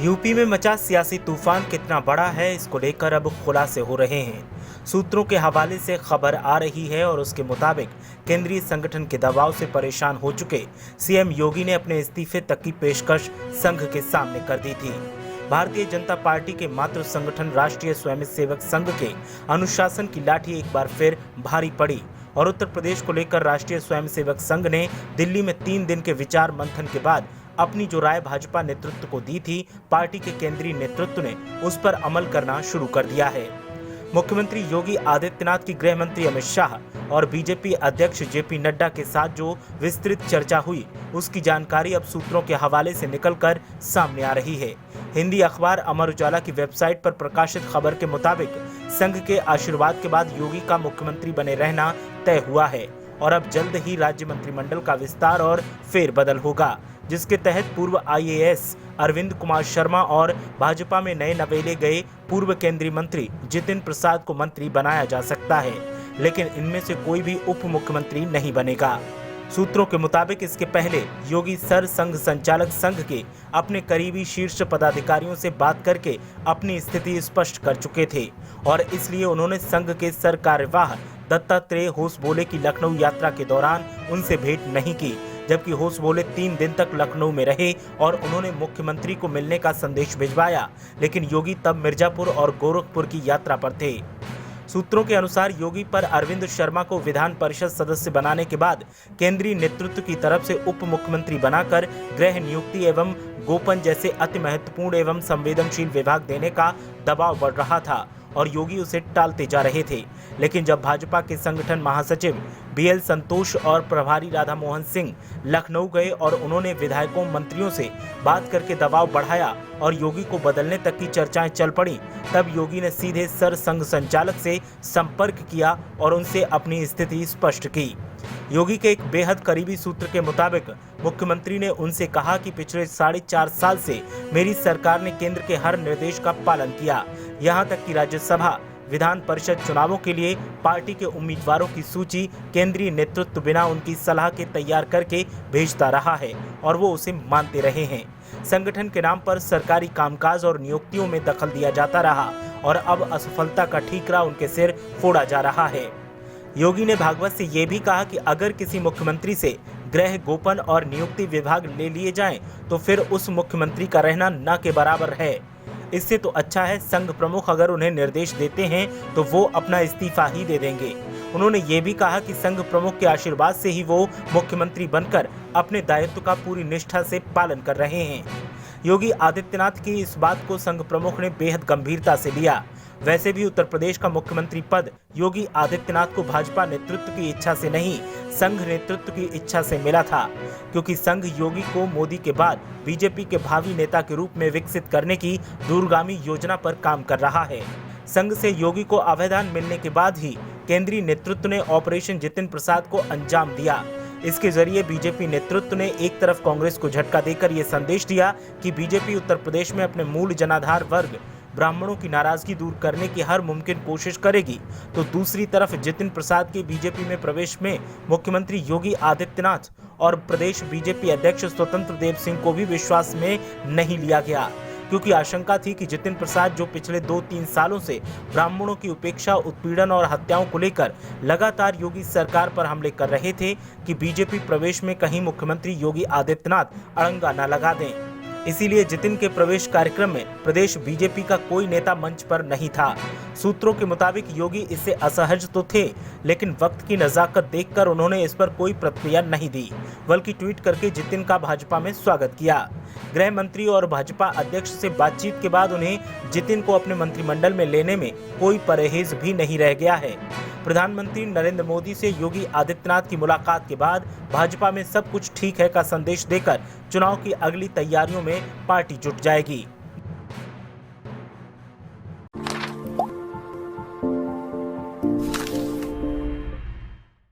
UP में मचा सियासी तूफान कितना बड़ा है, इसको लेकर अब खुलासे हो रहे हैं। सूत्रों के हवाले से खबर आ रही है और उसके मुताबिक केंद्रीय संगठन के दबाव से परेशान हो चुके सीएम योगी ने अपने इस्तीफे तक की पेशकश संघ के सामने कर दी थी। भारतीय जनता पार्टी के मातृ संगठन राष्ट्रीय स्वयंसेवक संघ के अनुशासन की लाठी एक बार फिर भारी पड़ी और उत्तर प्रदेश को लेकर राष्ट्रीय स्वयंसेवक संघ ने दिल्ली में 3 दिन के विचार मंथन के बाद अपनी जो राय भाजपा नेतृत्व को दी थी, पार्टी के केंद्रीय नेतृत्व ने उस पर अमल करना शुरू कर दिया है। मुख्यमंत्री योगी आदित्यनाथ की गृह मंत्री अमित शाह और बीजेपी अध्यक्ष जेपी नड्डा के साथ जो विस्तृत चर्चा हुई, उसकी जानकारी अब सूत्रों के हवाले से निकलकर सामने आ रही है। हिंदी अखबार अमर उजाला की वेबसाइट पर प्रकाशित खबर के मुताबिक संघ के आशीर्वाद के बाद योगी का मुख्यमंत्री बने रहना तय हुआ है और अब जल्द ही राज्य मंत्रिमंडल का विस्तार और फेरबदल होगा, जिसके तहत पूर्व आईएएस अरविंद कुमार शर्मा और भाजपा में नए नवेले गए पूर्व केंद्रीय मंत्री जितिन प्रसाद को मंत्री बनाया जा सकता है, लेकिन इनमें से कोई भी उप मुख्यमंत्री नहीं बनेगा। सूत्रों के मुताबिक इसके पहले योगी सर संघ संचालक संघ के अपने करीबी शीर्ष पदाधिकारियों से बात करके अपनी स्थिति स्पष्ट कर चुके थे और इसलिए उन्होंने संघ के सर कार्यवाह दत्तात्रेय होसबोले की लखनऊ यात्रा के दौरान उनसे भेंट नहीं की, जबकि होसबोले 3 दिन तक लखनऊ में रहे और उन्होंने मुख्यमंत्री को मिलने का संदेश भिजवाया, लेकिन योगी तब मिर्जापुर और गोरखपुर की यात्रा पर थे। सूत्रों के अनुसार योगी पर अरविंद शर्मा को विधान परिषद सदस्य बनाने के बाद केंद्रीय नेतृत्व की तरफ से उप मुख्यमंत्री बनाकर गृह नियुक्ति एवं गोपन जैसे अति महत्वपूर्ण एवं संवेदनशील विभाग देने का दबाव बढ़ रहा था और योगी उसे टालते जा रहे थे। लेकिन जब भाजपा के संगठन महासचिव बीएल संतोष और प्रभारी राधा मोहन सिंह लखनऊ गए और उन्होंने विधायकों मंत्रियों से बात करके दबाव बढ़ाया और योगी को बदलने तक की चर्चाएं चल पड़ी, तब योगी ने सीधे सर संघ संचालक से संपर्क किया और उनसे अपनी स्थिति स्पष्ट की। योगी के एक बेहद करीबी सूत्र के मुताबिक मुख्यमंत्री ने उनसे कहा कि पिछले 4.5 साल से मेरी सरकार ने केंद्र के हर निर्देश का पालन किया, यहाँ तक कि राज्यसभा विधान परिषद चुनावों के लिए पार्टी के उम्मीदवारों की सूची केंद्रीय नेतृत्व बिना उनकी सलाह के तैयार करके भेजता रहा है और वो उसे मानते रहे हैं। संगठन के नाम पर सरकारी कामकाज और नियुक्तियों में दखल दिया जाता रहा और अब असफलता का ठीकरा उनके सिर फोड़ा जा रहा है। योगी ने भागवत से ये भी कहा कि अगर किसी मुख्यमंत्री से गृह गोपन और नियुक्ति विभाग ले लिए जाएं, तो फिर उस मुख्यमंत्री का रहना न के बराबर है। इससे तो अच्छा है संघ प्रमुख अगर उन्हें निर्देश देते हैं तो वो अपना इस्तीफा ही दे देंगे। उन्होंने ये भी कहा कि संघ प्रमुख के आशीर्वाद से ही वो मुख्यमंत्री बनकर अपने दायित्व का पूरी निष्ठा से पालन कर रहे हैं। योगी आदित्यनाथ की इस बात को संघ प्रमुख ने बेहद गंभीरता से लिया। वैसे भी उत्तर प्रदेश का मुख्यमंत्री पद योगी आदित्यनाथ को भाजपा नेतृत्व की इच्छा से नहीं, संघ नेतृत्व की इच्छा से मिला था, क्योंकि संघ योगी को मोदी के बाद बीजेपी के भावी नेता के रूप में विकसित करने की दूरगामी योजना पर काम कर रहा है। संघ से योगी को अभयदान मिलने के बाद ही केंद्रीय नेतृत्व ने ऑपरेशन जितिन प्रसाद को अंजाम दिया। इसके जरिए बीजेपी नेतृत्व ने एक तरफ कांग्रेस को झटका देकर ये संदेश दिया कि बीजेपी उत्तर प्रदेश में अपने मूल जनाधार वर्ग ब्राह्मणों की नाराजगी दूर करने की हर मुमकिन कोशिश करेगी, तो दूसरी तरफ जितिन प्रसाद के बीजेपी में प्रवेश में मुख्यमंत्री योगी आदित्यनाथ और प्रदेश बीजेपी अध्यक्ष स्वतंत्र देव सिंह को भी विश्वास में नहीं लिया गया, क्योंकि आशंका थी कि जितिन प्रसाद जो पिछले 2-3 सालों से ब्राह्मणों की उपेक्षा, उत्पीड़न और हत्याओं को लेकर लगातार योगी सरकार पर हमले कर रहे थे, कि बीजेपी प्रवेश में कहीं मुख्यमंत्री योगी आदित्यनाथ अड़ंगा न लगा दें। इसीलिए जितिन के प्रवेश कार्यक्रम में प्रदेश बीजेपी का कोई नेता मंच पर नहीं था। सूत्रों के मुताबिक योगी इससे असहज तो थे, लेकिन वक्त की नज़ाकत देखकर उन्होंने इस पर कोई प्रतिक्रिया नहीं दी, बल्कि ट्वीट करके जितिन का भाजपा में स्वागत किया। गृह मंत्री और भाजपा अध्यक्ष से बातचीत के बाद उन्हें जितिन को अपने मंत्रिमंडल में लेने में कोई परहेज भी नहीं रह गया है। प्रधानमंत्री नरेंद्र मोदी से योगी आदित्यनाथ की मुलाकात के बाद भाजपा में सब कुछ ठीक है का संदेश देकर चुनाव की अगली तैयारियों में पार्टी जुट जाएगी।